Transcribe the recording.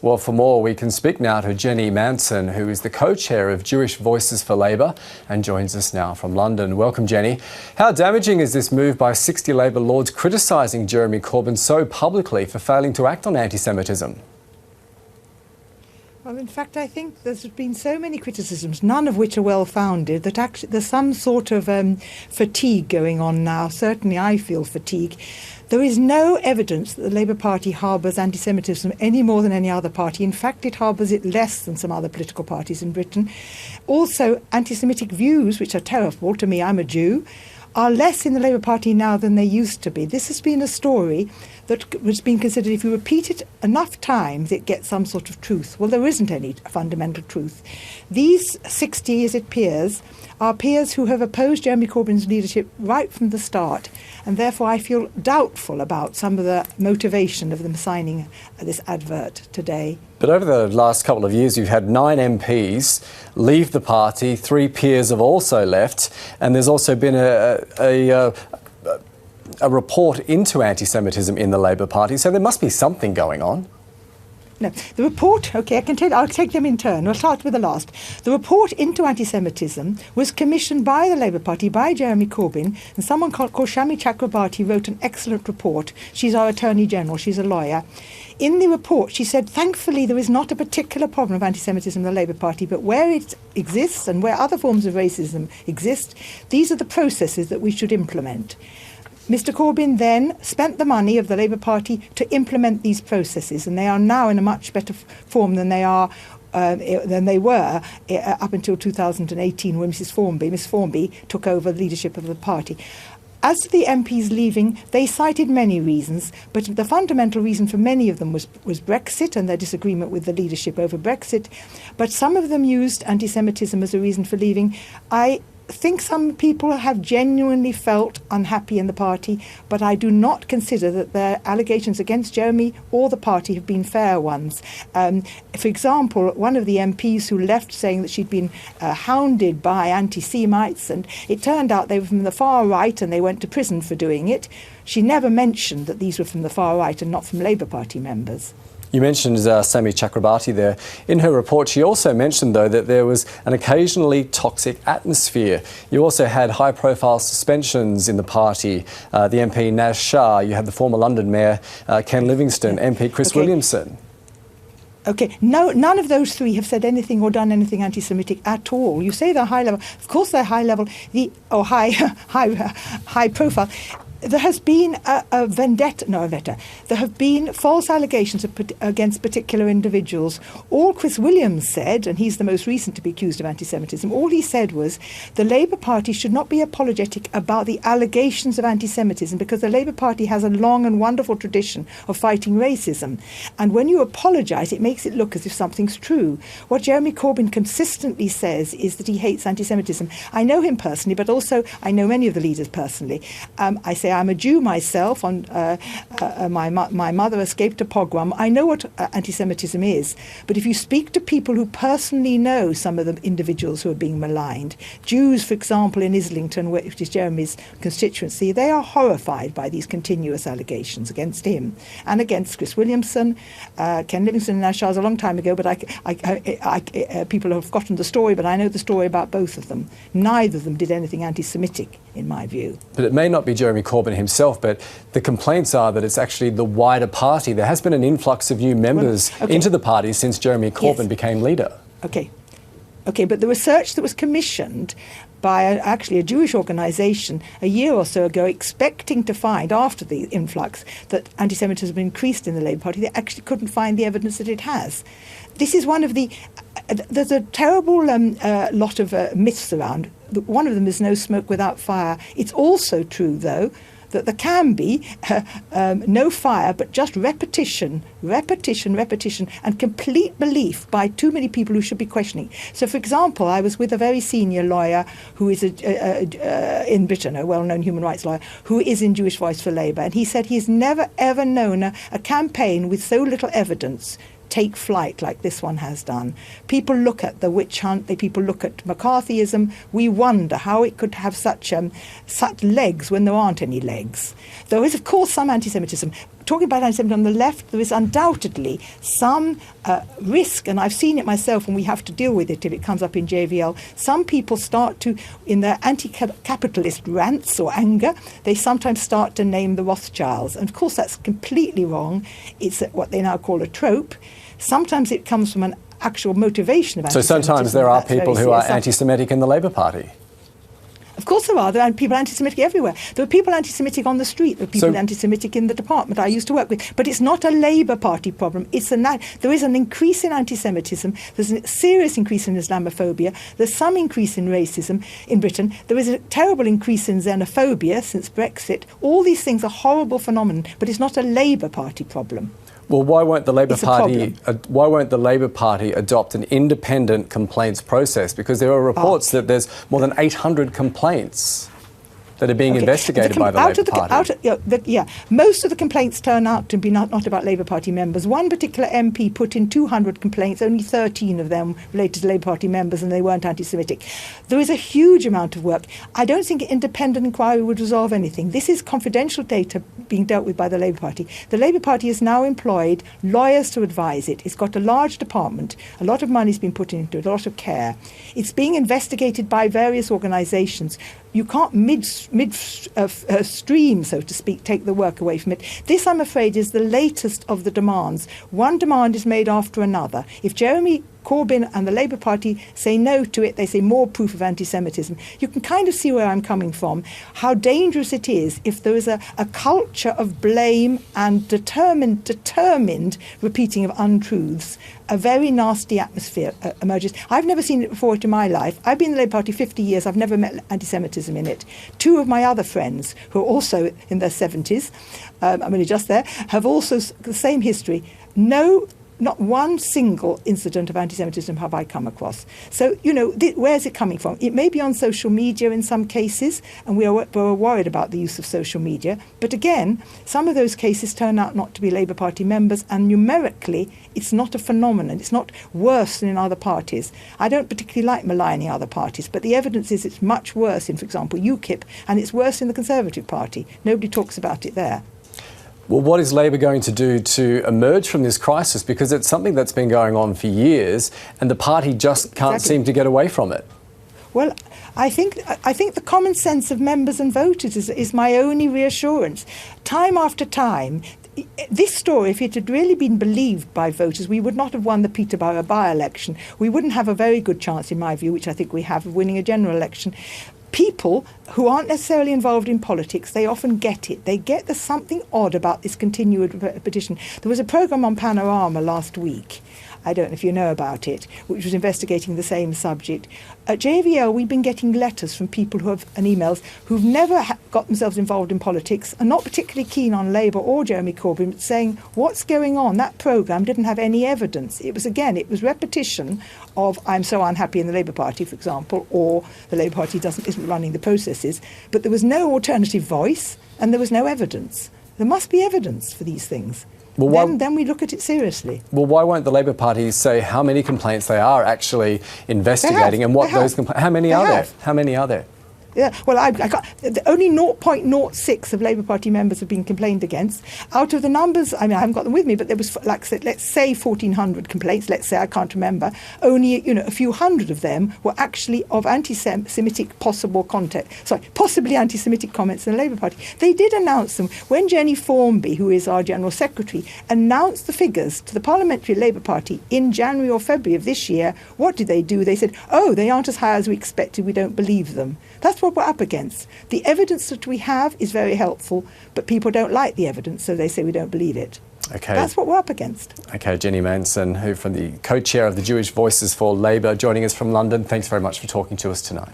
Well, for more, we can speak now to Jenny Manson, who is the co-chair of Jewish Voices for Labour and joins us now from London. Welcome, Jenny. How damaging is this move by 60 Labour lords criticising Jeremy Corbyn so publicly for failing to act on anti-Semitism? Well, in fact, I think there's been so many criticisms, none of which are well-founded, that actually there's some sort of fatigue going on now. Certainly I feel fatigue. There is no evidence that the Labour Party harbours anti-Semitism any more than any other party. In fact, it harbours it less than some other political parties in Britain. Also, anti-Semitic views, which are terrible to me, I'm a Jew, are less in the Labour Party now than they used to be. This has been a story that was being considered, if you repeat it enough times, it gets some sort of truth. Well, there isn't any fundamental truth. These 60, as it appears, are peers who have opposed Jeremy Corbyn's leadership right from the start, and therefore I feel doubtful about some of the motivation of them signing this advert today. But over the last couple of years, you've had 9 MPs leave the party, 3 peers have also left, and there's also been a report into anti-Semitism in the Labour Party, so there must be something going on. No, the report, OK, I'll take them in turn. We'll start with the last. The report into anti-Semitism was commissioned by the Labour Party, by Jeremy Corbyn, and someone called Shami Chakrabarti wrote an excellent report. She's our Attorney General, she's a lawyer. In the report, she said, thankfully, there is not a particular problem of anti-Semitism in the Labour Party, but where it exists and where other forms of racism exist, these are the processes that we should implement. Mr Corbyn then spent the money of the Labour Party to implement these processes, and they are now in a much better form than they were up until 2018, when Miss Formby took over the leadership of the party. As to the MPs leaving, they cited many reasons, but the fundamental reason for many of them was Brexit and their disagreement with the leadership over Brexit. But some of them used anti-Semitism as a reason for leaving. I think some people have genuinely felt unhappy in the party, but I do not consider that their allegations against Jeremy or the party have been fair ones. For example, one of the MPs who left saying that she'd been hounded by anti-Semites, and it turned out they were from the far right and they went to prison for doing it. She never mentioned that these were from the far right and not from Labour Party members. You mentioned Shami Chakrabarti there. In her report, she also mentioned, though, that there was an occasionally toxic atmosphere. You also had high-profile suspensions in the party. The MP Naz Shah, you had the former London Mayor Ken Livingstone, MP Chris Williamson. OK, no, none of those 3 have said anything or done anything anti-Semitic at all. You say they're high level. Of course they're high level, high profile. There has been a vendetta. There have been false allegations against particular individuals. All Chris Williams said, and he's the most recent to be accused of anti-Semitism, all he said was the Labour Party should not be apologetic about the allegations of anti-Semitism because the Labour Party has a long and wonderful tradition of fighting racism. And when you apologise, it makes it look as if something's true. What Jeremy Corbyn consistently says is that he hates anti-Semitism. I know him personally, but also I know many of the leaders personally. I say I'm a Jew myself. My mother escaped a pogrom. I know what anti-Semitism is. But if you speak to people who personally know some of the individuals who are being maligned, Jews, for example, in Islington, which is Jeremy's constituency, they are horrified by these continuous allegations against him and against Chris Williamson. Ken Livingstone and Naz Shah was a long time ago, but people have forgotten the story, but I know the story about both of them. Neither of them did anything anti-Semitic, in my view. But it may not be Jeremy Corbyn himself, but the complaints are that it's actually the wider party. There has been an influx of new members into the party since Jeremy Corbyn became leader. OK, but the research that was commissioned by actually a Jewish organisation a year or so ago, expecting to find, after the influx, that anti-Semitism had increased in the Labour Party, they actually couldn't find the evidence that it has. This is one of the... there's a terrible lot of myths around. One of them is no smoke without fire. It's also true, though, that there can be no fire, but just repetition, and complete belief by too many people who should be questioning. So, for example, I was with a very senior lawyer who is in Britain, a well-known human rights lawyer, who is in Jewish Voice for Labour, and he said he's never, ever known a campaign with so little evidence take flight like this one has done. People look at the witch hunt, people look at McCarthyism. We wonder how it could have such legs when there aren't any legs. There is, of course, some anti-Semitism. talking about anti-Semitism on the left, there is undoubtedly some risk, and I've seen it myself, and we have to deal with it if it comes up in JVL. Some people start to, in their anti-capitalist rants or anger, they sometimes start to name the Rothschilds. And of course, that's completely wrong. It's what they now call a trope. Sometimes it comes from an actual motivation of anti-Semitism. So sometimes there are people who are anti-Semitic in the Labour Party. Of course there are. There are people anti-Semitic everywhere. There are people anti-Semitic on the street. There are people anti-Semitic in the department I used to work with. But it's not a Labour Party problem. There is an increase in anti-Semitism. There's a serious increase in Islamophobia. There's some increase in racism in Britain. There is a terrible increase in xenophobia since Brexit. All these things are horrible phenomena, but it's not a Labour Party problem. Well, why won't the Labour Party adopt an independent complaints process? Because there are reports that there's more than 800 complaints that are being investigated by the Labour Party. Most of the complaints turn out to be not about Labour Party members. One particular MP put in 200 complaints, only 13 of them related to Labour Party members, and they weren't anti-Semitic. There is a huge amount of work. I don't think independent inquiry would resolve anything. This is confidential data being dealt with by the Labour Party. The Labour Party has now employed lawyers to advise it. It's got a large department. A lot of money's been put into it, a lot of care. It's being investigated by various organisations. You can't mid-stream, so to speak, take the work away from it. This, I'm afraid, is the latest of the demands. One demand is made after another. If Jeremy Corbyn and the Labour Party say no to it, they say more proof of anti-Semitism. You can kind of see where I'm coming from, how dangerous it is if there is a culture of blame and determined repeating of untruths. A very nasty atmosphere emerges. I've never seen it before in my life. I've been in the Labour Party 50 years. I've never met anti-Semitism in it. Two of my other friends, who are also in their 70s, I'm only just there, have also the same history. Not one single incident of anti-Semitism have I come across. So, where is it coming from? It may be on social media in some cases, and we're worried about the use of social media. But again, some of those cases turn out not to be Labour Party members, and numerically, it's not a phenomenon. It's not worse than in other parties. I don't particularly like maligning other parties, but the evidence is it's much worse in, for example, UKIP, and it's worse in the Conservative Party. Nobody talks about it there. Well, what is Labor going to do to emerge from this crisis? Because it's something that's been going on for years and the party just can't seem to get away from it. Well, I think the common sense of members and voters is my only reassurance. Time after time, this story, if it had really been believed by voters, we would not have won the Peterborough by-election. We wouldn't have a very good chance, in my view, which I think we have, of winning a general election. People who aren't necessarily involved in politics, they often get it. They get there's something odd about this continued repetition. There was a programme on Panorama last week, I don't know if you know about it, which was investigating the same subject. At JVL, we've been getting letters from people and emails who've never got themselves involved in politics and not particularly keen on Labour or Jeremy Corbyn, but saying, what's going on? That programme didn't have any evidence. It was repetition of, I'm so unhappy in the Labour Party, for example, or the Labour Party isn't running the processes. But there was no alternative voice and there was no evidence. There must be evidence for these things. Well, then we look at it seriously. Well, why won't the Labour Party say how many complaints they are actually investigating and what those complaints? How many are there? How many are there? Yeah, well, only 0.06 of Labour Party members have been complained against. Out of the numbers, I haven't got them with me, but there was, let's say 1,400 complaints, let's say, I can't remember, only, a few hundred of them were actually of anti-Semitic possibly anti-Semitic comments in the Labour Party. They did announce them. When Jenny Formby, who is our General Secretary, announced the figures to the Parliamentary Labour Party in January or February of this year, what did they do? They said, they aren't as high as we expected, we don't believe them. That's what we're up against. The evidence that we have is very helpful, but people don't like the evidence, so they say we don't believe it. Okay. That's what we're up against. Okay, Jenny Manson, who from the co-chair of the Jewish Voices for Labour, joining us from London. Thanks very much for talking to us tonight.